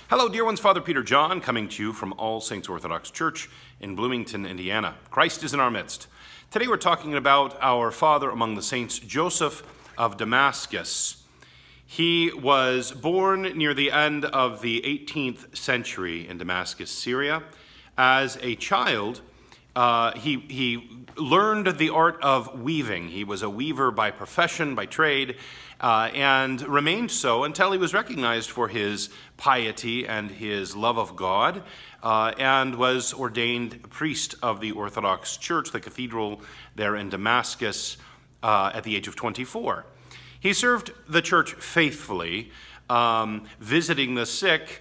Hello, dear ones. Father Peter John coming to you from All Saints Orthodox Church in Bloomington, Indiana. Christ is in our midst. Today we're talking about our father among the saints, Joseph of Damascus. He was born near the end of the 18th century in Damascus, Syria. As a child, he learned the art of weaving. He was a weaver by profession, by trade, and remained so until he was recognized for his piety and his love of God, and was ordained priest of the Orthodox Church, the cathedral there in Damascus, at the age of 24. He served the church faithfully, visiting the sick,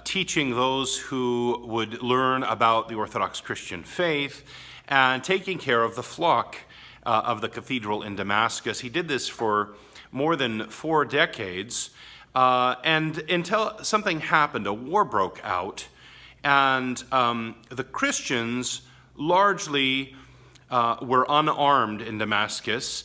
teaching those who would learn about the Orthodox Christian faith, and taking care of the flock of the cathedral in Damascus. He did this for more than 4 decades, and until something happened, a war broke out, and the Christians largely were unarmed in Damascus.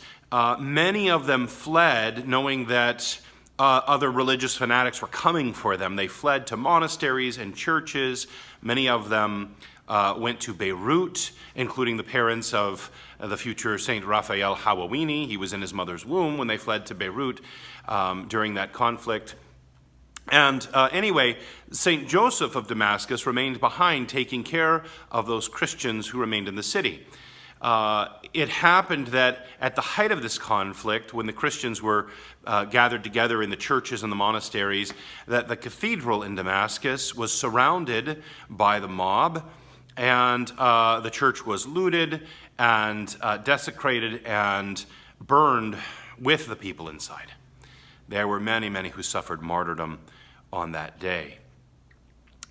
Many of them fled, knowing that other religious fanatics were coming for them. They fled to monasteries and churches. Many of them went to Beirut, including the parents of the future Saint Raphael Hawawini. He was in his mother's womb when they fled to Beirut during that conflict. And anyway, Saint Joseph of Damascus remained behind, taking care of those Christians who remained in the city. It happened that at the height of this conflict, when the Christians were gathered together in the churches and the monasteries, that the cathedral in Damascus was surrounded by the mob, and the church was looted and desecrated and burned with the people inside. There were many, many who suffered martyrdom on that day.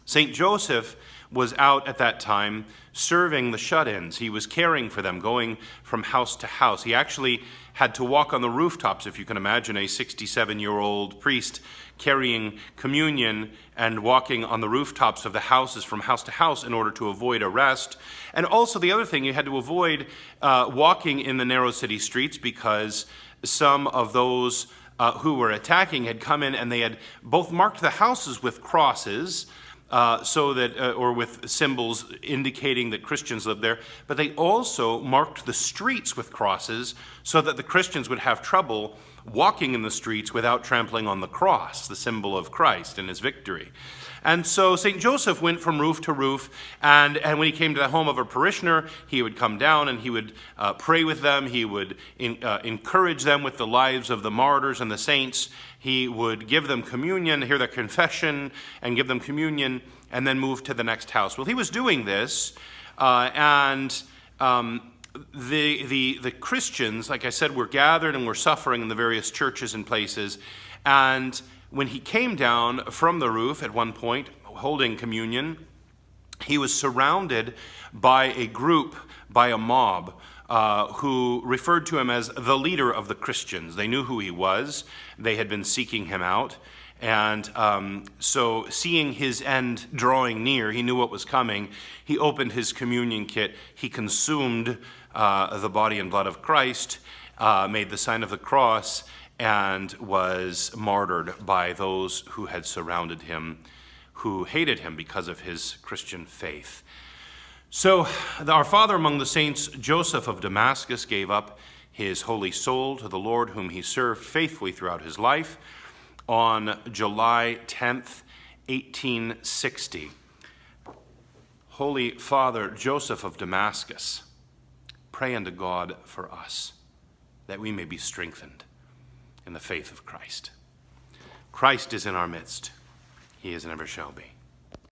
St. Joseph was out at that time serving the shut-ins. He was caring for them, going from house to house. He actually had to walk on the rooftops, if you can imagine a 67-year-old priest carrying communion and walking on the rooftops of the houses from house to house in order to avoid arrest. And also the other thing, you had to avoid walking in the narrow city streets, because some of those who were attacking had come in and they had both marked the houses with crosses, so that, or with symbols indicating that Christians lived there, but they also marked the streets with crosses so that the Christians would have trouble walking in the streets without trampling on the cross, the symbol of Christ and his victory. And so St. Joseph went from roof to roof, and when he came to the home of a parishioner, he would come down and he would pray with them. He would encourage them with the lives of the martyrs and the saints. He would give them communion, hear their confession, and give them communion, and then move to the next house. Well, he was doing this, and the Christians, like I said, were gathered and were suffering in the various churches and places. And when he came down from the roof at one point, holding communion, he was surrounded by a group, by a mob, who referred to him as the leader of the Christians. They knew who he was. They had been seeking him out. And so seeing his end drawing near, he knew what was coming. He opened his communion kit. He consumed the body and blood of Christ, made the sign of the cross, and was martyred by those who had surrounded him, who hated him because of his Christian faith. So our father among the saints, Joseph of Damascus, gave up his holy soul to the Lord, whom he served faithfully throughout his life, on July 10th, 1860. Holy Father Joseph of Damascus, pray unto God for us, that we may be strengthened in the faith of Christ. Christ is in our midst. He is and ever shall be.